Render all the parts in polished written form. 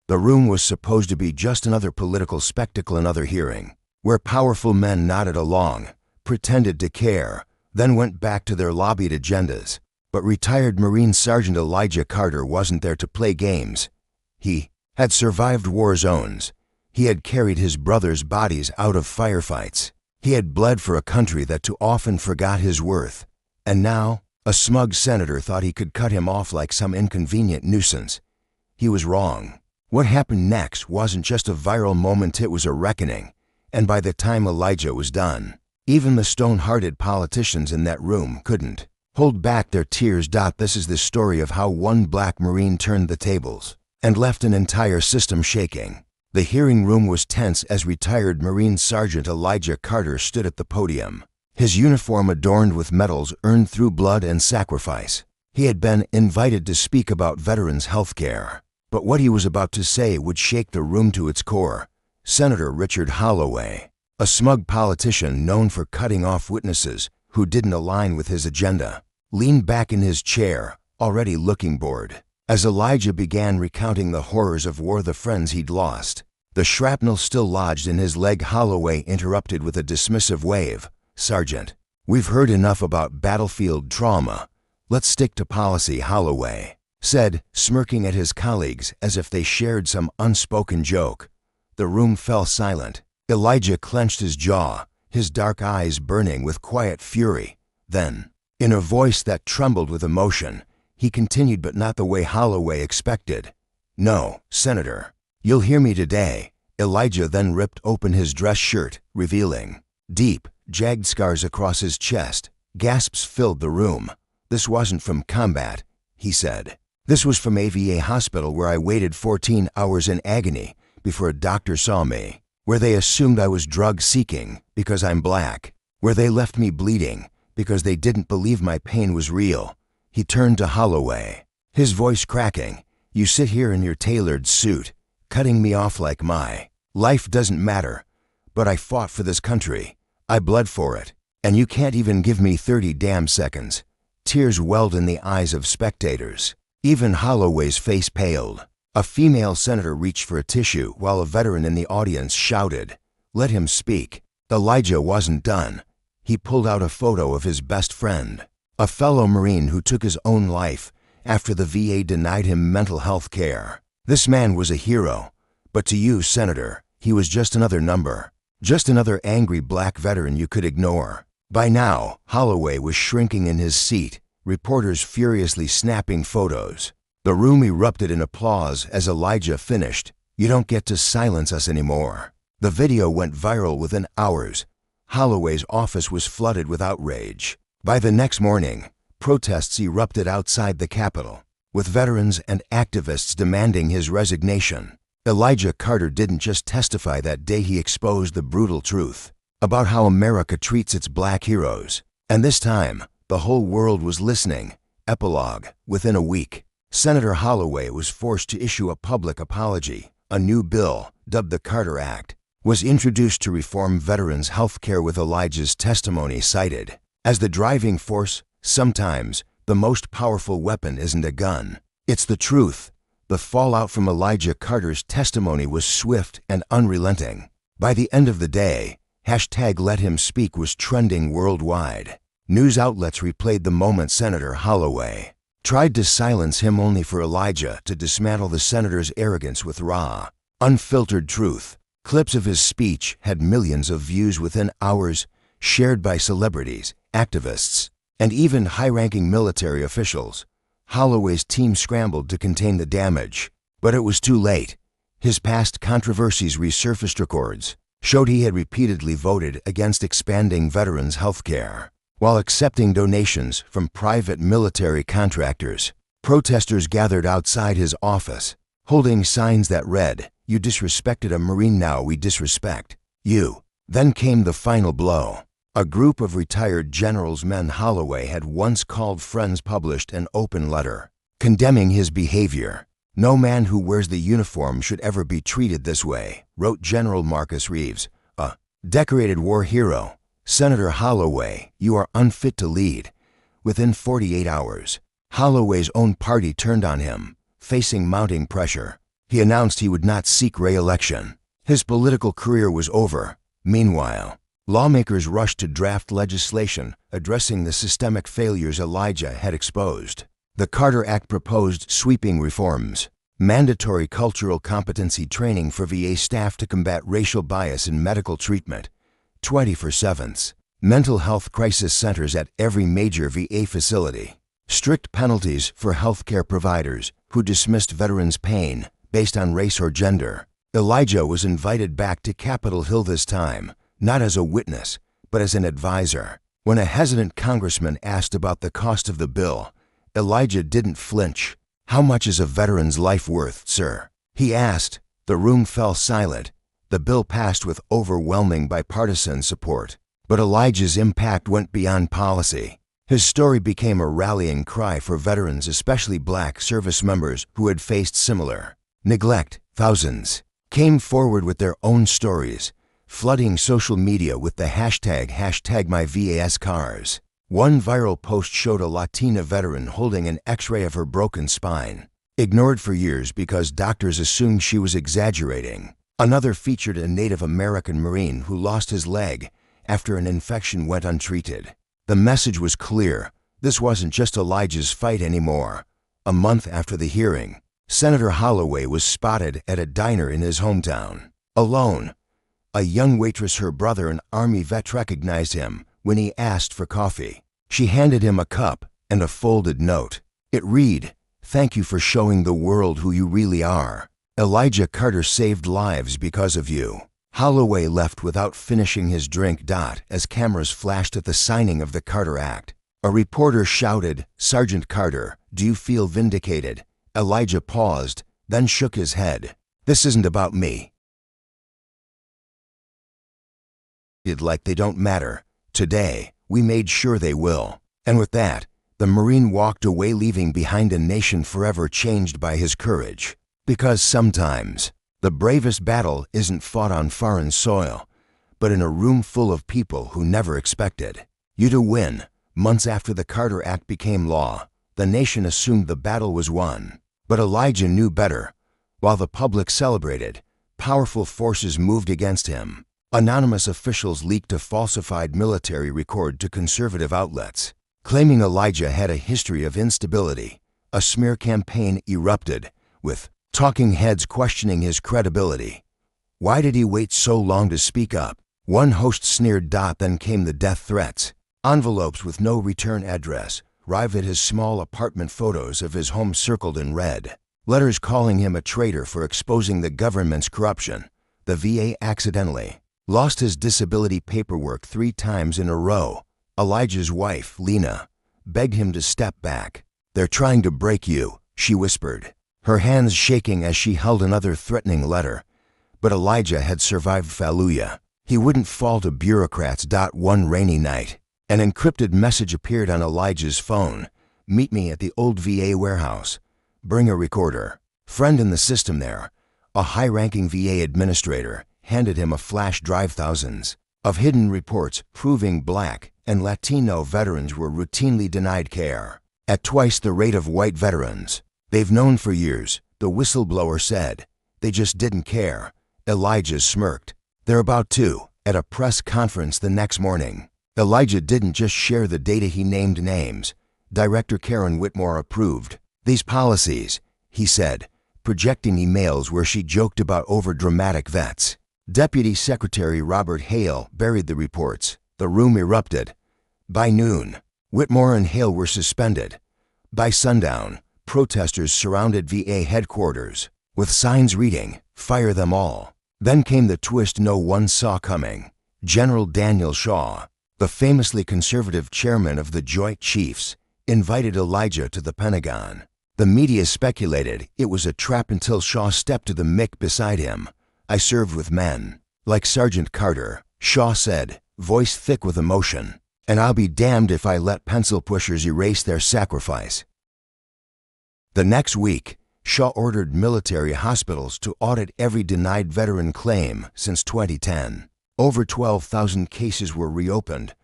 The room was supposed to be just another political spectacle, another hearing, where powerful men nodded along, pretended to care, then went back to their lobbied agendas. But retired Marine Sergeant Elijah Carter wasn't there to play games. He had survived war zones. He had carried his brothers' bodies out of firefights. He had bled for a country that too often forgot his worth. And now, a smug senator thought he could cut him off like some inconvenient nuisance. He was wrong. What happened next wasn't just a viral moment, it was a reckoning. And by the time Elijah was done, even the stone-hearted politicians in that room couldn't hold back their tears. This is the story of how one black Marine turned the tables and left an entire system shaking. The hearing room was tense as retired Marine Sergeant Elijah Carter stood at the podium, his uniform adorned with medals earned through blood and sacrifice. He had been invited to speak about veterans' health care, but what he was about to say would shake the room to its core. Senator Richard Holloway, a smug politician known for cutting off witnesses who didn't align with his agenda, leaned back in his chair, already looking bored. As Elijah began recounting the horrors of war, the friends he'd lost, the shrapnel still lodged in his leg, Holloway interrupted with a dismissive wave. "Sergeant, we've heard enough about battlefield trauma. Let's stick to policy," Holloway said, smirking at his colleagues as if they shared some unspoken joke. The room fell silent. Elijah clenched his jaw, his dark eyes burning with quiet fury. Then, in a voice that trembled with emotion, he continued, but not the way Holloway expected. "No, Senator, you'll hear me today." Elijah then ripped open his dress shirt, revealing deep, jagged scars across his chest. Gasps filled the room. "This wasn't from combat," he said. "This was from a VA hospital where I waited 14 hours in agony before a doctor saw me, where they assumed I was drug-seeking because I'm black, where they left me bleeding because they didn't believe my pain was real." He turned to Holloway, his voice cracking. "You sit here in your tailored suit, cutting me off like my life doesn't matter. But I fought for this country. I bled for it. And you can't even give me 30 damn seconds." Tears welled in the eyes of spectators. Even Holloway's face paled. A female senator reached for a tissue while a veteran in the audience shouted, "Let him speak." Elijah wasn't done. He pulled out a photo of his best friend, a fellow Marine who took his own life after the VA denied him mental health care. This man was a hero, but to you, Senator, he was just another number, just another angry black veteran you could ignore. By now, Holloway was shrinking in his seat, reporters furiously snapping photos. The room erupted in applause as Elijah finished. "You don't get to silence us anymore." The video went viral within hours. Holloway's office was flooded with outrage. By the next morning, protests erupted outside the Capitol, with veterans and activists demanding his resignation. Elijah Carter didn't just testify that day, he exposed the brutal truth about how America treats its black heroes. And this time, the whole world was listening. Epilogue. Within a week, Senator Holloway was forced to issue a public apology. A new bill, dubbed the Carter Act, was introduced to reform veterans' health care, with Elijah's testimony cited as the driving force. Sometimes, the most powerful weapon isn't a gun, it's the truth. The fallout from Elijah Carter's testimony was swift and unrelenting. By the end of the day, #LetHimSpeak was trending worldwide. News outlets replayed the moment Senator Holloway tried to silence him, only for Elijah to dismantle the senator's arrogance with raw, unfiltered truth. Clips of his speech had millions of views within hours, shared by celebrities, activists, and even high-ranking military officials. Holloway's team scrambled to contain the damage, but it was too late. His past controversies resurfaced. Records showed he had repeatedly voted against expanding veterans' health care while accepting donations from private military contractors. Protesters gathered outside his office, holding signs that read, "You disrespected a Marine, now we disrespect you." Then came the final blow. A group of retired generals, men Holloway had once called friends, published an open letter condemning his behavior. "No man who wears the uniform should ever be treated this way," wrote General Marcus Reeves, a decorated war hero. "Senator Holloway, you are unfit to lead." Within 48 hours, Holloway's own party turned on him, facing mounting pressure. He announced he would not seek re-election. His political career was over. Meanwhile, lawmakers rushed to draft legislation addressing the systemic failures Elijah had exposed. The Carter Act proposed sweeping reforms: mandatory cultural competency training for VA staff to combat racial bias in medical treatment, 24/7s, mental health crisis centers at every major VA facility, strict penalties for healthcare providers who dismissed veterans' pain based on race or gender. Elijah was invited back to Capitol Hill this time, not as a witness, but as an advisor. When a hesitant congressman asked about the cost of the bill, Elijah didn't flinch. "How much is a veteran's life worth, sir?" he asked. The room fell silent. The bill passed with overwhelming bipartisan support. But Elijah's impact went beyond policy. His story became a rallying cry for veterans, especially black service members who had faced similar neglect. Thousands came forward with their own stories, flooding social media with the hashtag #MyVASCars. One viral post showed a Latina veteran holding an X-ray of her broken spine, ignored for years because doctors assumed she was exaggerating. Another featured a Native American Marine who lost his leg after an infection went untreated. The message was clear. This wasn't just Elijah's fight anymore. A month after the hearing, Senator Holloway was spotted at a diner in his hometown, alone. A young waitress, her brother, an Army vet, recognized him when he asked for coffee. She handed him a cup and a folded note. It read, "Thank you for showing the world who you really are. Elijah Carter saved lives because of you." Holloway left without finishing his drink. As cameras flashed at the signing of the Carter Act, a reporter shouted, "Sergeant Carter, do you feel vindicated?" Elijah paused, then shook his head. "This isn't about me." Like they don't matter. Today, we made sure they will. And with that, the Marine walked away, leaving behind a nation forever changed by his courage. Because sometimes, the bravest battle isn't fought on foreign soil, but in a room full of people who never expected you to win. Months after the Carter Act became law, the nation assumed the battle was won. But Elijah knew better. While the public celebrated, powerful forces moved against him. Anonymous officials leaked a falsified military record to conservative outlets, claiming Elijah had a history of instability. A smear campaign erupted, with talking heads questioning his credibility. Why did he wait so long to speak up? One host sneered. Then came the death threats. Envelopes with no return address arrived at his small apartment, photos of his home circled in red. Letters calling him a traitor for exposing the government's corruption. The VA accidentally lost his disability paperwork 3 times in a row. Elijah's wife, Lena, begged him to step back. "They're trying to break you," she whispered, her hands shaking as she held another threatening letter. But Elijah had survived Fallujah. He wouldn't fall to bureaucrats. One rainy night, an encrypted message appeared on Elijah's phone. "Meet me at the old VA warehouse. Bring a recorder." Friend in the system there, a high-ranking VA administrator, handed him a flash drive. Thousands of hidden reports proving Black and Latino veterans were routinely denied care at twice the rate of white veterans. "They've known for years," the whistleblower said. "They just didn't care." Elijah smirked. "They're about to." At a press conference the next morning, Elijah didn't just share the data, he named names. Director Karen Whitmore approved these policies, he said, projecting emails where she joked about overdramatic vets. Deputy Secretary Robert Hale buried the reports. The room erupted. By noon, Whitmore and Hale were suspended. By sundown, protesters surrounded VA headquarters with signs reading, "Fire them all." Then came the twist no one saw coming. General Daniel Shaw, the famously conservative chairman of the Joint Chiefs, invited Elijah to the Pentagon. The media speculated it was a trap until Shaw stepped to the mic beside him. "I served with men like Sergeant Carter," Shaw said, voice thick with emotion, "and I'll be damned if I let pencil pushers erase their sacrifice." The next week, Shaw ordered military hospitals to audit every denied veteran claim since 2010. Over 12,000 cases were reopened,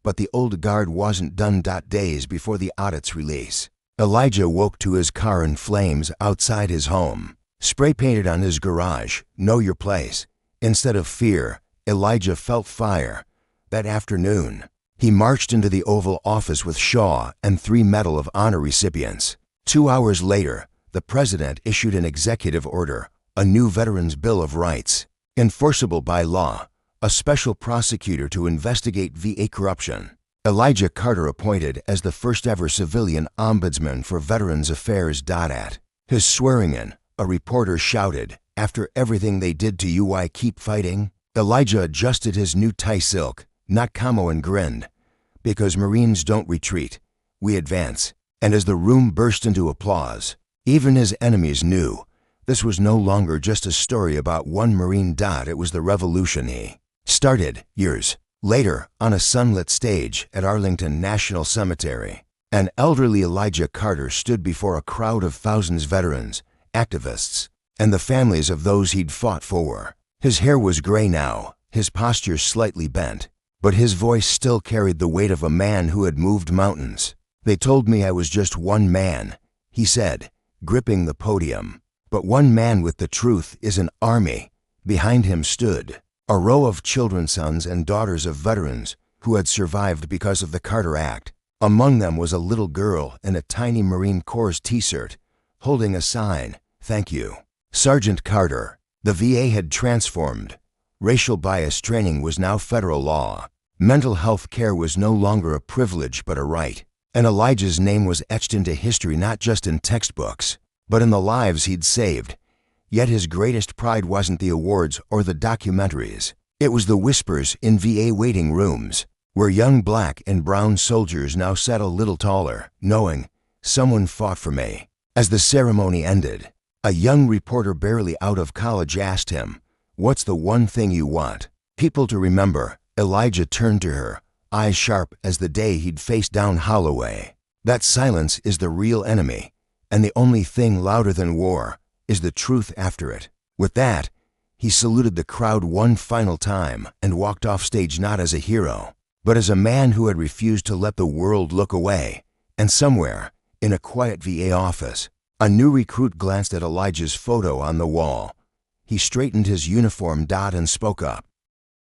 but the old guard wasn't done. Days before the audit's release, Elijah woke to his car in flames outside his home. Spray painted on his garage, "Know your place." Instead of fear, Elijah felt fire. That afternoon, he marched into the Oval Office with Shaw and 3 Medal of Honor recipients. 2 hours later, the president issued an executive order, a new Veterans Bill of Rights, enforceable by law, a special prosecutor to investigate VA corruption. Elijah Carter appointed as the first ever civilian ombudsman for Veterans Affairs. At his swearing-in, a reporter shouted, "After everything they did to you, why keep fighting?" Elijah adjusted his new tie silk, not camo, and grinned. "Because Marines don't retreat, we advance." And as the room burst into applause, even his enemies knew this was no longer just a story about one Marine. It was the revolution he started years later on a sunlit stage at Arlington National Cemetery. An elderly Elijah Carter stood before a crowd of thousands, veterans, activists, and the families of those he'd fought for. His hair was gray now, his posture slightly bent, but his voice still carried the weight of a man who had moved mountains. "They told me I was just one man," he said, gripping the podium. "But one man with the truth is an army." Behind him stood a row of children, sons and daughters of veterans who had survived because of the Carter Act. Among them was a little girl in a tiny Marine Corps t-shirt, holding a sign, "Thank you, Sergeant Carter." The VA had transformed. Racial bias training was now federal law. Mental health care was no longer a privilege but a right. And Elijah's name was etched into history, not just in textbooks, but in the lives he'd saved. Yet his greatest pride wasn't the awards or the documentaries. It was the whispers in VA waiting rooms, where young black and brown soldiers now sat a little taller, knowing, "Someone fought for me." As the ceremony ended, a young reporter barely out of college asked him, "What's the one thing you want people to remember?" Elijah turned to her, eyes sharp as the day he'd faced down Holloway. "That silence is the real enemy, and the only thing louder than war is the truth after it." With that, he saluted the crowd one final time and walked off stage not as a hero, but as a man who had refused to let the world look away. And somewhere, in a quiet VA office, a new recruit glanced at Elijah's photo on the wall. He straightened his uniform and spoke up.